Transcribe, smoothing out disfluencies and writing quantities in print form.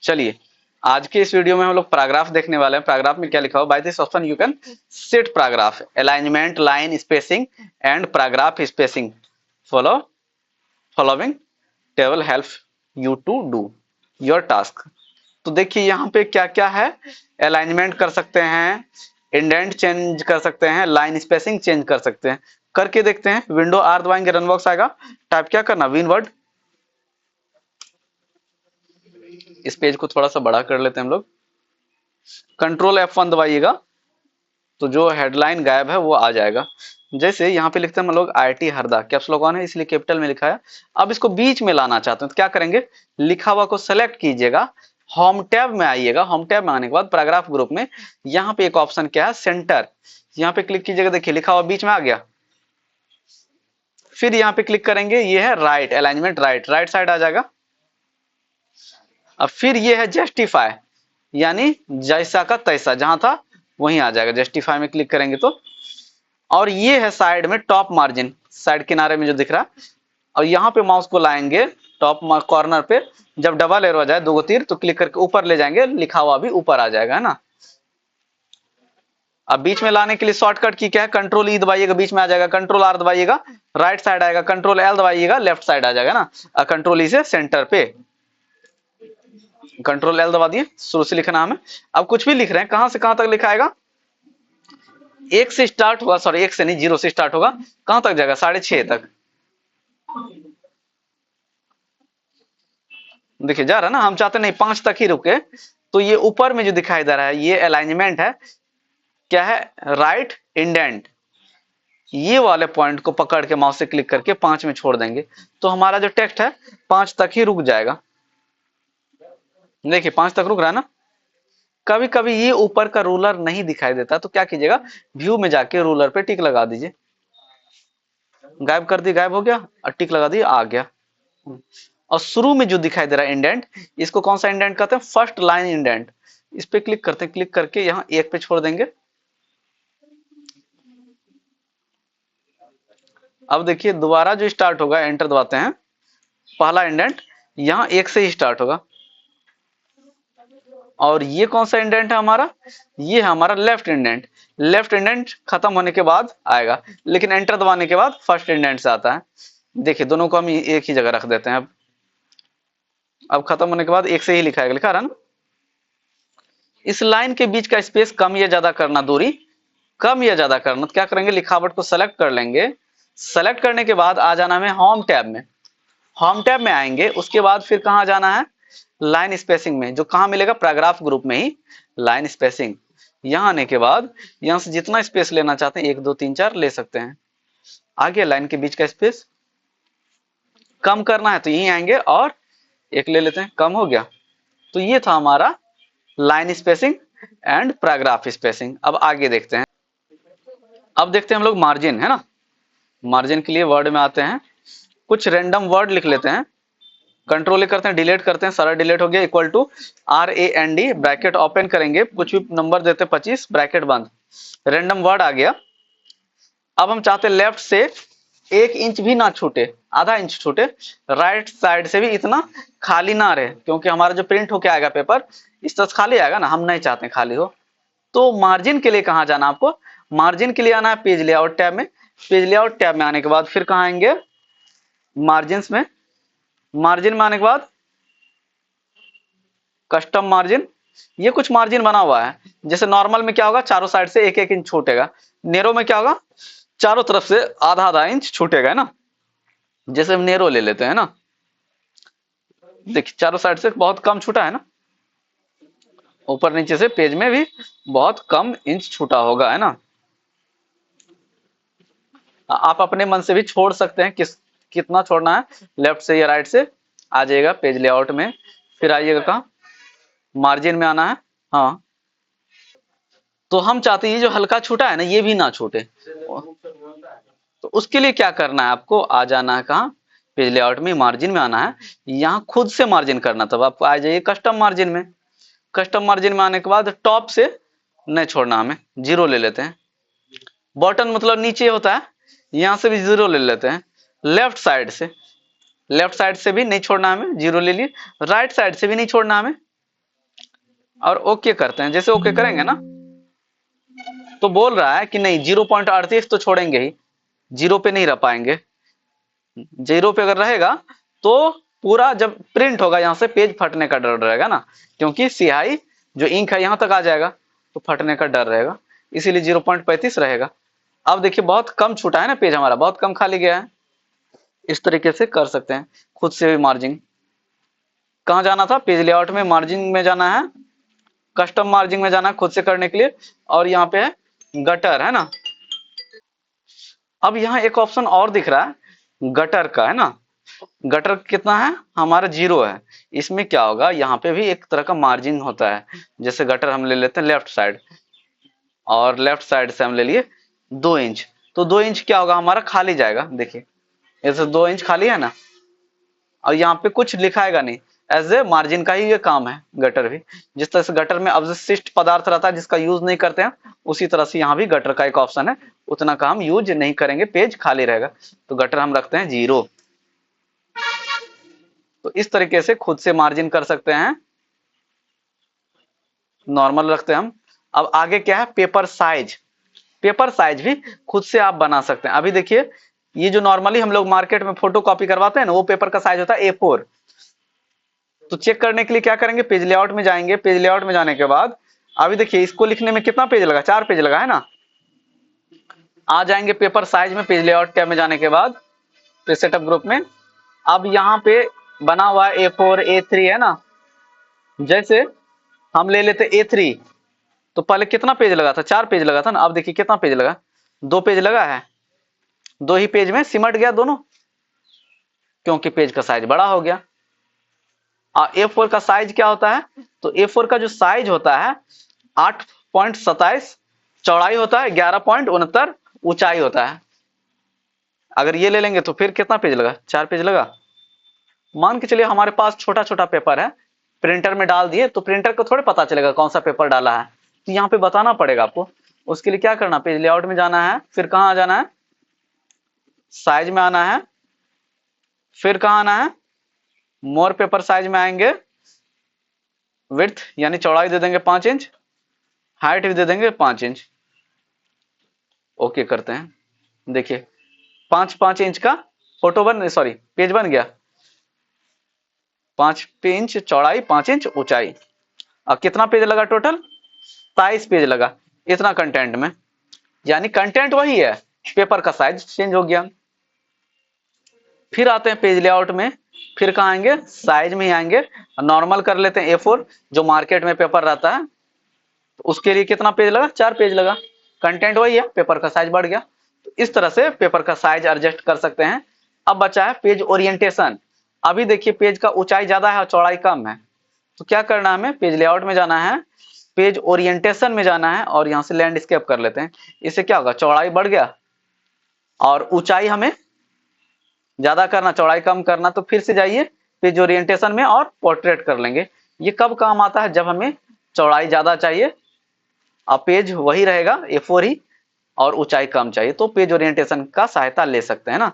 चलिए आज के इस वीडियो में हम लोग पैराग्राफ देखने वाले हैं। पैराग्राफ में क्या लिखा हुआ, by this option you can set paragraph, alignment, line spacing and paragraph spacing following table help you to do your task. तो देखिए यहाँ पे क्या क्या है, अलाइनमेंट कर सकते हैं, इंडेंट चेंज कर सकते हैं, लाइन स्पेसिंग चेंज कर सकते हैं। करके देखते हैं। विंडो आर दबाएंगे, रन बॉक्स आएगा, टाइप क्या करना, विन वर्ड। इस पेज को थोड़ा सा बड़ा कर लेते हैं हम लोग। कंट्रोल F1 दबाइएगा तो जो हेडलाइन गायब है वो आ जाएगा। जैसे यहाँ पे लिखते हैं हम लोग IIT Harda, caps lock on है इसलिए कैपिटल में लिखा है। अब इसको बीच में लाना चाहते हैं तो क्या करेंगे, लिखा हुआ को सेलेक्ट कीजिएगा, होम टैब में आइएगा। होम टैब में आने के बाद पैराग्राफ ग्रुप में यहाँ पे एक ऑप्शन क्या है, सेंटर, यहाँ पे क्लिक कीजिएगा। देखिए लिखा हुआ बीच में आ गया। फिर यहाँ पे क्लिक करेंगे, ये है राइट, अलाइनमेंट राइट साइड आ जाएगा। अब फिर ये है जस्टिफाई, यानी जैसा का तैसा, जहां था वहीं आ जाएगा। जस्टिफाई में क्लिक करेंगे तो, और ये है साइड में टॉप मार्जिन, साइड किनारे में जो दिख रहा है, और यहाँ पे माउस को लाएंगे टॉप कॉर्नर पे, जब डबल एरो आ जाए दो तीर तो क्लिक करके ऊपर ले जाएंगे, लिखा हुआ भी ऊपर आ जाएगा, है ना। अब बीच में लाने के लिए शॉर्टकट की क्या है, कंट्रोल ई दबाइएगा, बीच में आ जाएगा। कंट्रोल आर दबाइएगा, राइट साइड आएगा। कंट्रोल एल दबाइएगा, लेफ्ट साइड आ जाएगा ना। और कंट्रोल ई से सेंटर पे, कंट्रोल एल दबा दिए, शुरू से लिखना हमें। अब कुछ भी लिख रहे हैं, कहां से कहां तक लिखाएगा, एक से स्टार्ट होगा, सॉरी एक से नहीं, 0 से स्टार्ट होगा, कहां तक जाएगा, 6.5 तक। देखिए जा रहा है ना, हम चाहते नहीं 5 तक ही रुके। तो ये ऊपर में जो दिखाई दे रहा है ये अलाइनमेंट है, क्या है, राइट इंडेंट। ये वाले पॉइंट को पकड़ के माउस से क्लिक करके 5 में छोड़ देंगे तो हमारा जो टेक्स्ट है 5 तक ही रुक जाएगा। देखिए 5 तक रुक रहा है ना। कभी कभी ये ऊपर का रूलर नहीं दिखाई देता तो क्या कीजिएगा, व्यू में जाके रूलर पे टिक लगा दीजिए। गायब कर दी, गायब हो गया, और टिक लगा दी, आ गया। और शुरू में जो दिखाई दे रहा है इंडेंट, इसको कौन सा इंडेंट कहते हैं, फर्स्ट लाइन इंडेंट। इस पे क्लिक करते हैं, क्लिक करके यहाँ 1 पे छोड़ देंगे। अब देखिए दोबारा जो स्टार्ट होगा, एंटर दबाते हैं, पहला इंडेंट यहाँ 1 से ही स्टार्ट होगा। और ये कौन सा इंडेंट है हमारा, ये है हमारा लेफ्ट इंडेंट। लेफ्ट इंडेंट खत्म होने के बाद आएगा, लेकिन एंटर दबाने के बाद फर्स्ट इंडेंट से आता है। देखिए दोनों को हम एक ही जगह रख देते हैं। अब खत्म होने के बाद 1 से ही लिखा है, लिखा रहा ना। इस लाइन के बीच का स्पेस कम या ज्यादा करना, दूरी कम या ज्यादा करना, तो क्या करेंगे, लिखावट को सेलेक्ट कर लेंगे। सेलेक्ट करने के बाद आ जाना हमें होम टैब में। होम टैब में आएंगे, उसके बाद फिर कहां जाना है, लाइन स्पेसिंग में, जो कहां मिलेगा, पैराग्राफ ग्रुप में ही लाइन स्पेसिंग। यहां आने के बाद यहां से जितना स्पेस लेना चाहते हैं 1 2 3 4 ले सकते हैं। आगे लाइन के बीच का स्पेस कम करना है तो यहीं आएंगे और 1 ले लेते हैं, कम हो गया। तो ये था हमारा line spacing and paragraph spacing. अब आगे देखते हैं। अब देखते हैं हम लोग मार्जिन, है ना। मार्जिन के लिए वर्ड में आते हैं, कुछ रैंडम वर्ड लिख लेते हैं। कंट्रोल करते हैं, डिलीट करते हैं, सारा डिलीट हो गया। Equal to RAND, bracket open करेंगे, कुछ भी नंबर देते हैं 25, ब्रैकेट बंद, रैंडम वर्ड आ गया। अब हम चाहते हैं लेफ्ट से 1 इंच भी ना छूटे, आधा इंच छूटे, राइट साइड से भी इतना खाली ना रहे, क्योंकि हमारा जो प्रिंट होके आएगा पेपर इस तरह खाली आएगा ना, हम नहीं चाहते खाली हो। तो मार्जिन के लिए कहां जाना आपको, मार्जिन के लिए आना है पेज लेआउट टैब में। पेज लेआउट टैब में आने के बाद फिर कहां आएंगे, मार्जिन में। मार्जिन में आने के बाद कस्टम मार्जिन। ये कुछ मार्जिन बना हुआ है, जैसे नॉर्मल में क्या होगा, चारों साइड से 1 1 इंच छूटेगा। नेरो में क्या होगा, चारों तरफ से आधा आधा इंच छूटेगा, है ना। जैसे हम नेरो ले लेते हैं ना, देखिए चारों साइड से बहुत कम छूटा है ना, ऊपर नीचे से पेज में भी बहुत कम इंच छूटा होगा, है ना। आप अपने मन से भी छोड़ सकते हैं, कितना छोड़ना है, लेफ्ट से या राइट से। आ जाएगा पेज लेआउट में, फिर आइएगा कहाँ, मार्जिन में आना है। हाँ तो हम चाहते हैं ये जो हल्का छूटा है ना ये भी ना छूटे, तो उसके लिए क्या करना है, आपको आ जाना है कहाँ, पेज लेआउट में, मार्जिन में आना है। यहाँ खुद से मार्जिन करना, तब आपको आ जाइए कस्टम मार्जिन में। कस्टम मार्जिन में आने के बाद टॉप से नहीं छोड़ना, हमें 0 ले लेते हैं। बॉटम मतलब नीचे होता है, यहां से भी 0 ले लेते हैं। लेफ्ट साइड से भी नहीं छोड़ना हमें, 0 ले लिए। राइट साइड से भी नहीं छोड़ना हमें, और ओके करते हैं। जैसे ओके करेंगे ना तो बोल रहा है कि नहीं 0.38 तो छोड़ेंगे ही, जीरो पे नहीं रह पाएंगे। जीरो पे अगर रहेगा तो पूरा जब प्रिंट होगा यहां से पेज फटने का डर रहेगा ना, क्योंकि स्याही जो इंक है यहां तक आ जाएगा तो फटने का डर रहेगा, इसीलिए 0.35 रहेगा। अब देखिए बहुत कम छूटा है ना, पेज हमारा बहुत कम खाली गया है। इस तरीके से कर सकते हैं खुद से भी मार्जिन। कहाँ जाना था, पेज लेआउट में मार्जिन में जाना है, कस्टम मार्जिन में जाना है खुद से करने के लिए, और यहाँ पे है गटर है ना। अब यहाँ एक ऑप्शन और दिख रहा है गटर का, है ना। गटर कितना है हमारा, 0 है। इसमें क्या होगा, यहाँ पे भी एक तरह का मार्जिन होता है। जैसे गटर हम ले लेते हैं लेफ्ट साइड, और लेफ्ट साइड से हम ले लिए 2 इंच, तो 2 इंच क्या होगा हमारा खाली जाएगा। देखिए ऐसे 2 इंच खाली है ना, और यहाँ पे कुछ लिखाएगा नहीं, एज ए मार्जिन का ही ये काम है गटर भी। जिस तरह से गटर में अवशिष्ट पदार्थ रहता है जिसका यूज नहीं करते हैं, उसी तरह से यहाँ भी गटर का एक ऑप्शन है, उतना का हम यूज नहीं करेंगे, पेज खाली रहेगा, तो गटर हम रखते हैं 0। तो इस तरीके से खुद से मार्जिन कर सकते हैं, नॉर्मल रखते हैं हम। अब आगे क्या है, पेपर साइज। पेपर साइज भी खुद से आप बना सकते हैं। अभी देखिए ये जो नॉर्मली हम लोग मार्केट में फोटो कॉपी करवाते हैं ना, वो पेपर का साइज होता है A4। तो चेक करने के लिए क्या करेंगे, पेज लेआउट में जाएंगे, पेज लेआउट में जाने के बाद अभी देखिए इसको लिखने में कितना पेज लगा, 4 पेज लगा है ना। आ जाएंगे पेपर साइज में, पेज लेआउट टैब में जाने के बाद पेज सेटअप ग्रुप में। अब यहाँ पे बना हुआ है A4 A3 है ना। जैसे हम ले लेते A3, तो पहले कितना पेज लगा था, 4 पेज लगा था ना। अब देखिए कितना पेज लगा, 2 पेज लगा है, 2 ही पेज में सिमट गया दोनों, क्योंकि पेज का साइज बड़ा हो गया। और A4 का साइज क्या होता है, तो A4 का जो साइज होता है 8.27 चौड़ाई होता है, 11.69 ऊंचाई होता है। अगर ये ले लेंगे तो फिर कितना पेज लगा, 4 पेज लगा। मान के चलिए हमारे पास छोटा छोटा पेपर है, प्रिंटर में डाल दिए, तो प्रिंटर को थोड़े पता चलेगा कौन सा पेपर डाला है, तो यहाँ पे बताना पड़ेगा आपको। उसके लिए क्या करना, पेज लेआउट में जाना है, फिर कहाँ जाना है, साइज में आना है, फिर कहाँ आना है, मोर पेपर साइज में आएंगे, विड्थ यानी चौड़ाई दे देंगे 5 इंच, हाइट भी दे देंगे 5 इंच। ओके करते हैं। देखिए 5 इंच का फोटो सॉरी पेज बन गया, 5 इंच चौड़ाई 5 इंच ऊंचाई। अब कितना पेज लगा टोटल, 27 पेज लगा इतना कंटेंट में, यानी कंटेंट वही है, पेपर का साइज चेंज हो गया। फिर आते हैं पेज लेआउट में, फिर कहाँ आएंगे, साइज में ही आएंगे, नॉर्मल कर लेते हैं A4 जो मार्केट में पेपर रहता है। तो उसके लिए कितना पेज लगा, 4 पेज लगा, कंटेंट वही है, पेपर का साइज बढ़ गया। तो इस तरह से पेपर का साइज एडजस्ट कर सकते हैं। अब बचा है पेज ओरिएंटेशन। अभी देखिए पेज का ऊंचाई ज्यादा है और चौड़ाई कम है, तो क्या करना है, हमें पेज लेआउट में जाना है, पेज ओरिएंटेशन में जाना है, और यहाँ से लैंडस्केप कर लेते हैं। इससे क्या होगा, चौड़ाई बढ़ गया और ऊंचाई हमें ज्यादा करना, चौड़ाई कम करना, तो फिर से जाइए पेज ओरिएंटेशन में और पोर्ट्रेट कर लेंगे। ये कब काम आता है, जब हमें चौड़ाई ज्यादा चाहिए और पेज वही रहेगा A4 ही, और ऊंचाई कम चाहिए, तो पेज ओरिएंटेशन का सहायता ले सकते हैं ना।